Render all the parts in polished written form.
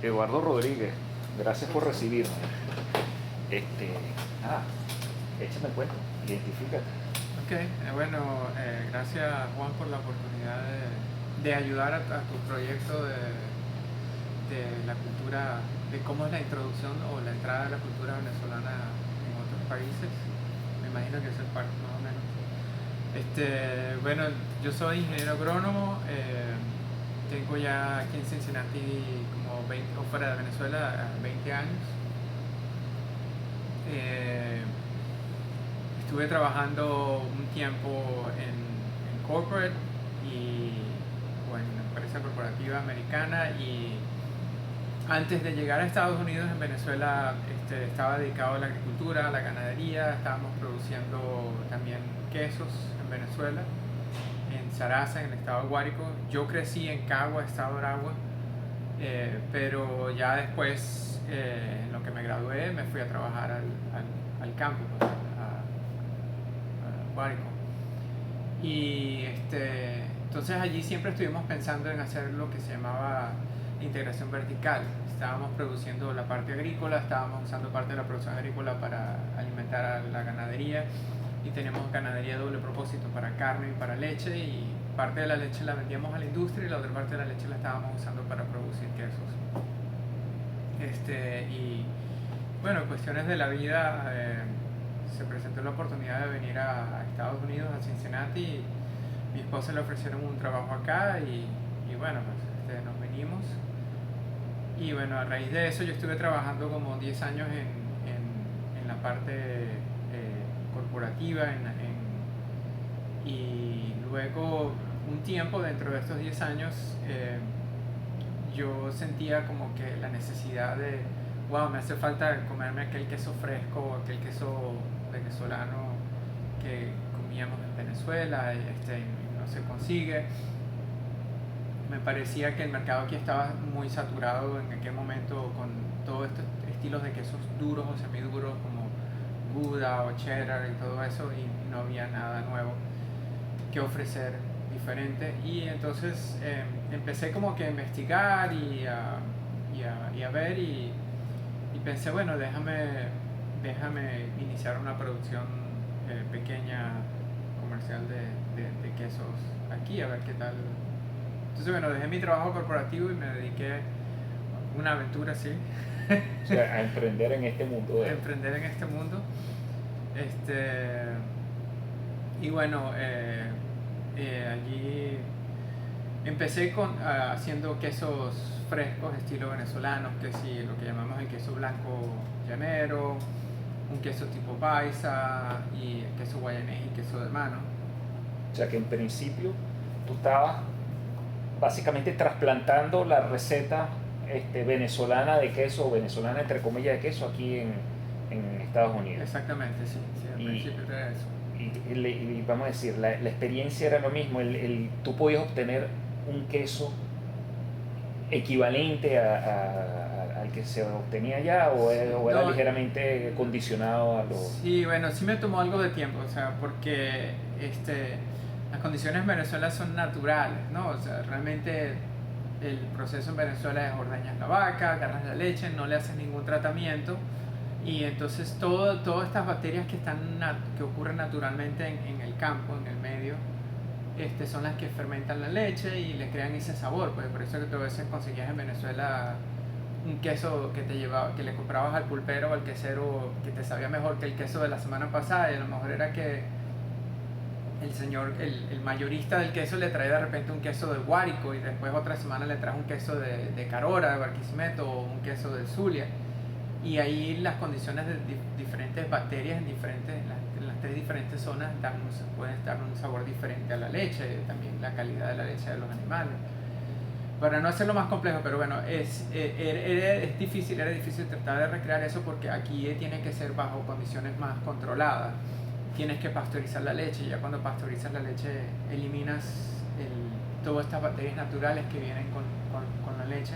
Eduardo Rodríguez, gracias por recibirme. Este, ah, échame el cuento, identifícate. Ok, gracias Juan por la oportunidad de ayudar a tu proyecto de la cultura, de cómo es la introducción o la entrada de la cultura venezolana en otros países. Me imagino que eso es parte más o menos. Yo soy ingeniero agrónomo, tengo ya aquí en Cincinnati como 20, o fuera de Venezuela, 20 años. Eh, Estuve trabajando un tiempo en corporate o en una empresa corporativa americana, y antes de llegar a Estados Unidos, en Venezuela, estaba dedicado a la agricultura, a la ganadería. Estábamos produciendo también quesos en Venezuela, en Sarasa, en el estado de Guárico. Yo crecí en Cagua, estado de Aragua, pero ya después, en lo que me gradué, me fui a trabajar al campo, pues, a Guárico. Y entonces allí siempre estuvimos pensando en hacer lo que se llamaba integración vertical. Estábamos produciendo la parte agrícola, estábamos usando parte de la producción agrícola para alimentar a la ganadería, y tenemos ganadería de doble propósito para carne y para leche, y parte de la leche la vendíamos a la industria y la otra parte de la leche la estábamos usando para producir quesos. Y bueno, cuestiones de la vida, se presentó la oportunidad de venir a Estados Unidos, a Cincinnati, y mi esposa le ofrecieron un trabajo acá, y bueno, pues nos venimos. Y bueno, a raíz de eso yo estuve trabajando como 10 años en la parte corporativa, y luego un tiempo dentro de estos 10 años, yo sentía como que la necesidad de, wow, me hace falta comerme aquel queso fresco, aquel queso venezolano que comíamos en Venezuela, y no se consigue. Me parecía que el mercado aquí estaba muy saturado en aquel momento con todos estos estilos de quesos duros o semiduros como Gouda o Cheddar y todo eso, y no había nada nuevo que ofrecer diferente. Y entonces empecé como que a investigar y a ver, y pensé, bueno, déjame iniciar una producción pequeña, comercial de quesos aquí, a ver qué tal. Entonces, bueno, dejé mi trabajo corporativo y me dediqué a una aventura así, O sea, a emprender en este mundo a de... emprender en este mundo. Este, y bueno, allí empecé haciendo quesos frescos estilo venezolano, que sí, lo que llamamos el queso blanco llanero, un queso tipo paisa, y el queso guayanés y queso de mano. O sea, que en principio tú estabas básicamente trasplantando la receta venezolana de queso, o venezolana entre comillas de queso, aquí en Estados Unidos. Exactamente, sí, sí, al Y, principio era eso. y vamos a decir, la experiencia era lo mismo, tú podías obtener un queso equivalente al que se obtenía allá, Sí, o era no, ligeramente condicionado a lo... sí, bueno, sí me tomó algo de tiempo, o sea, porque las condiciones en Venezuela son naturales, ¿no? O sea, realmente el proceso en Venezuela es: ordeñas la vaca, agarras la leche, no le haces ningún tratamiento, y entonces todas estas bacterias que ocurren naturalmente en el campo, en el medio, son las que fermentan la leche y le crean ese sabor. Pues por eso que tú a veces conseguías en Venezuela un queso que le comprabas al pulpero o al quesero, que te sabía mejor que el queso de la semana pasada, y a lo mejor era que el mayorista del queso le trae de repente un queso de Guárico, y después otra semana le trae un queso de Carora, de Barquisimeto, o un queso de Zulia. Y ahí las condiciones de diferentes bacterias en las tres diferentes zonas pueden dar un sabor diferente a la leche, también la calidad de la leche de los animales. Para no hacerlo más complejo, pero bueno, era difícil tratar de recrear eso, porque aquí tiene que ser bajo condiciones más controladas. Tienes que pasteurizar la leche, y ya cuando pasteurizas la leche eliminas todas estas bacterias naturales que vienen con la leche,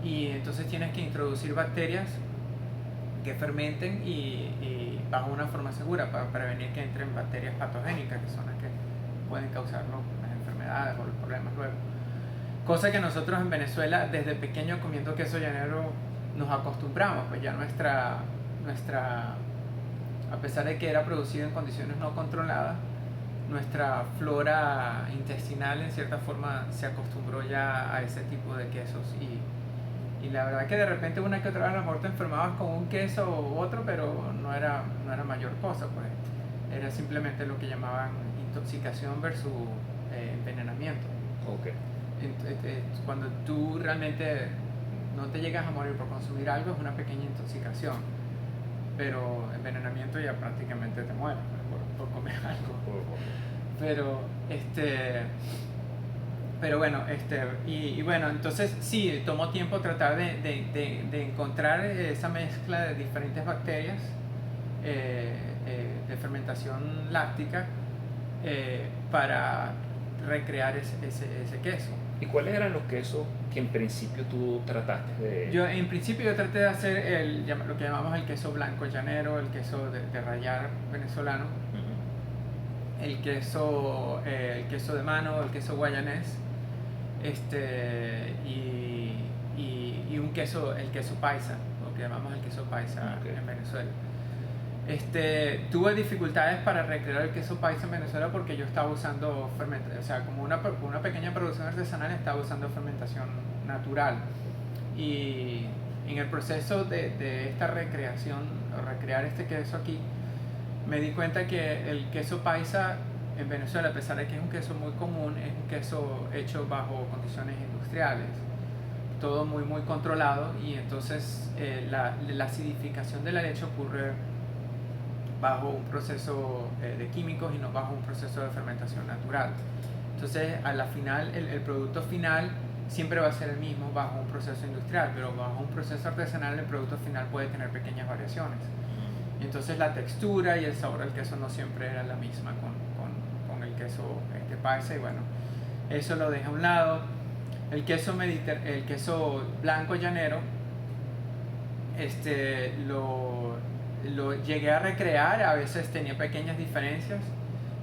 y entonces tienes que introducir bacterias que fermenten, y bajo una forma segura, para prevenir que entren bacterias patogénicas, que son las que pueden causar las enfermedades o los problemas luego. Cosa que nosotros en Venezuela, desde pequeño comiendo queso llanero, nos acostumbramos, pues ya a pesar de que era producido en condiciones no controladas, nuestra flora intestinal en cierta forma se acostumbró ya a ese tipo de quesos y la verdad que de repente una que otra vez a lo mejor te enfermabas con un queso u otro, pero no era mayor cosa, pues era simplemente lo que llamaban intoxicación versus envenenamiento. Ok. Cuando tú realmente no te llegas a morir por consumir algo es una pequeña intoxicación, pero envenenamiento ya prácticamente te mueres por comer algo. Pero pero bueno, y bueno, entonces sí, tomó tiempo tratar de encontrar esa mezcla de diferentes bacterias de fermentación láctica para recrear ese queso. ¿Y cuáles eran los quesos que en principio tú trataste de...? En principio yo traté de hacer lo que llamamos el queso blanco llanero, el queso de rallar venezolano, el queso de mano, el queso guayanés, y un queso, el queso paisa, lo que llamamos el queso paisa en Venezuela. Tuve dificultades para recrear el queso paisa en Venezuela porque yo estaba usando fermentación, o sea, como una pequeña producción artesanal estaba usando fermentación natural. Y en el proceso de esta recreación, o recrear este queso aquí, me di cuenta que el queso paisa en Venezuela, a pesar de que es un queso muy común, es un queso hecho bajo condiciones industriales, todo muy muy controlado, y entonces la acidificación de la leche ocurre bajo un proceso de químicos y no bajo un proceso de fermentación natural. Entonces, a la final, el producto final siempre va a ser el mismo bajo un proceso industrial, pero bajo un proceso artesanal el producto final puede tener pequeñas variaciones. Y entonces la textura y el sabor del queso no siempre era la misma con el queso paisa, y bueno, eso lo dejé a un lado. El queso blanco llanero, lo llegué a recrear, a veces tenía pequeñas diferencias,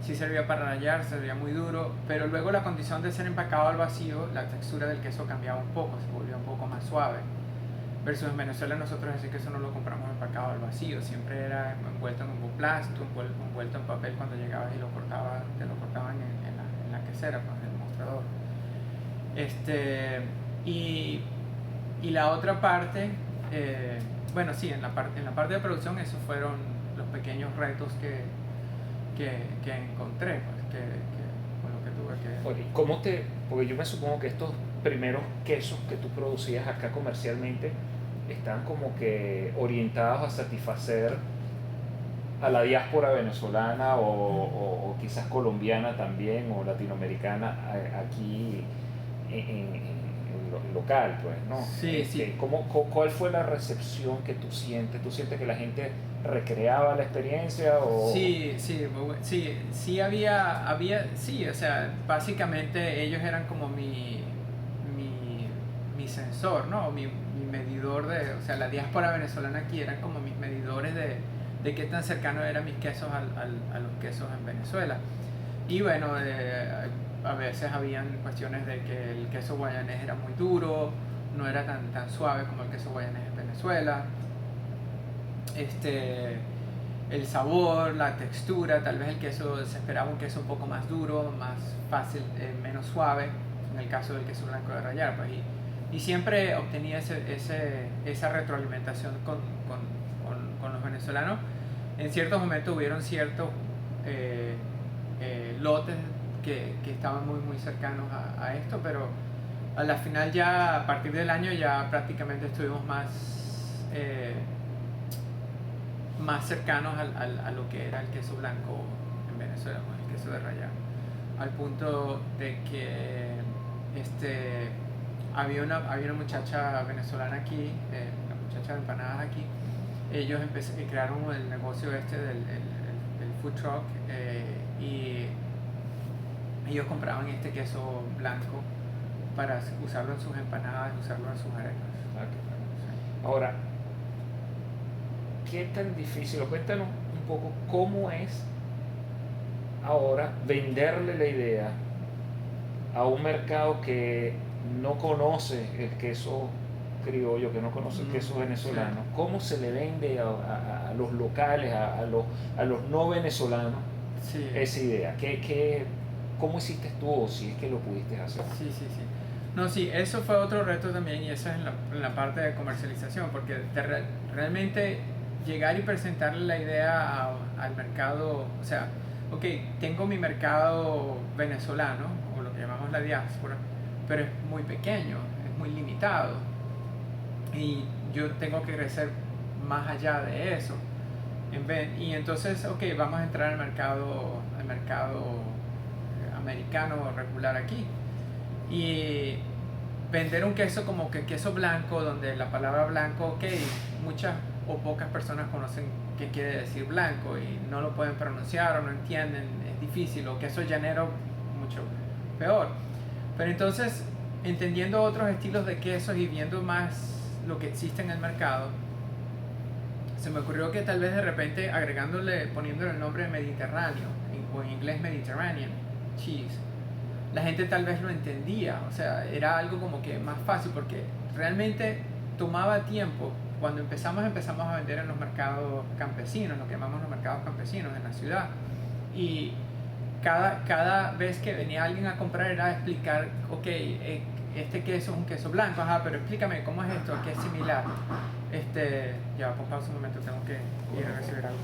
sí servía para rallar, servía muy duro, pero luego la condición de ser empacado al vacío, la textura del queso cambiaba un poco, se volvía un poco más suave. Versus en Venezuela nosotros ese queso no lo compramos empacado al vacío, siempre era envuelto en un plástico, envuelto en papel cuando llegabas y te lo cortaban en la quesera, pues, en el mostrador. Y la otra parte, bueno, sí, en la parte de producción esos fueron los pequeños retos que encontré, pues, con lo que tuve que... Oye, porque yo me supongo que estos primeros quesos que tú producías acá comercialmente están como que orientados a satisfacer a la diáspora venezolana o quizás colombiana también o latinoamericana aquí en local, pues, ¿no? Sí, sí. ¿Cuál fue la recepción que tú sientes? ¿Tú sientes que la gente recreaba la experiencia o...? Sí, sí, o sea, básicamente ellos eran como mi sensor, ¿no? Mi medidor o sea, la diáspora venezolana aquí eran como mis medidores de qué tan cercano eran mis quesos a los quesos en Venezuela. Y bueno, a veces habían cuestiones de que el queso guayanés era muy duro, no era tan suave como el queso guayanés en Venezuela. El sabor, la textura, tal vez el queso, se esperaba un queso un poco más duro, más fácil, menos suave, en el caso del queso blanco de rallar, pues, y siempre obtenía esa retroalimentación con los venezolanos. En ciertos momentos hubieron ciertos lotes que estaban muy muy cercanos a esto, pero a la final ya a partir del año ya prácticamente estuvimos más cercanos a lo que era el queso blanco en Venezuela, con el queso de rallar, al punto de que había una muchacha venezolana aquí, la muchacha de empanadas aquí. Ellos crearon el negocio del food truck, y ellos compraban este queso blanco para usarlo en sus empanadas, usarlo en sus arepas. Ahora, ¿qué tan difícil? Cuéntanos un poco cómo es ahora venderle la idea a un mercado que no conoce el queso criollo, que no conoce el queso venezolano, Sí. ¿cómo se le vende a los locales, a los no venezolanos Sí. esa idea? ¿Cómo hiciste tú o si es que lo pudiste hacer? Sí, sí, sí. No, sí, eso fue otro reto también y eso es en la parte de comercialización, porque realmente llegar y presentarle la idea al mercado, o sea, ok, tengo mi mercado venezolano, o lo que llamamos la diáspora, pero es muy pequeño, es muy limitado y yo tengo que crecer más allá de eso. Y entonces, ok, vamos a entrar al mercado americano regular aquí y vender un queso como que queso blanco, donde la palabra blanco, ok, muchas o pocas personas conocen qué quiere decir blanco y no lo pueden pronunciar o no entienden, es difícil, o queso llanero, mucho peor. Pero entonces, entendiendo otros estilos de quesos y viendo más lo que existe en el mercado, se me ocurrió que tal vez de repente poniéndole el nombre Mediterráneo, o en inglés Mediterranean cheese, la gente tal vez lo entendía, o sea, era algo como que más fácil porque realmente tomaba tiempo. Cuando empezamos a vender en los mercados campesinos, lo que llamamos los mercados campesinos en la ciudad, y cada vez que venía alguien a comprar era explicar, ok, este queso es un queso blanco, ajá, pero explícame cómo es esto, qué es similar. Ya, pon pausa un momento, tengo que ir a recibir algo.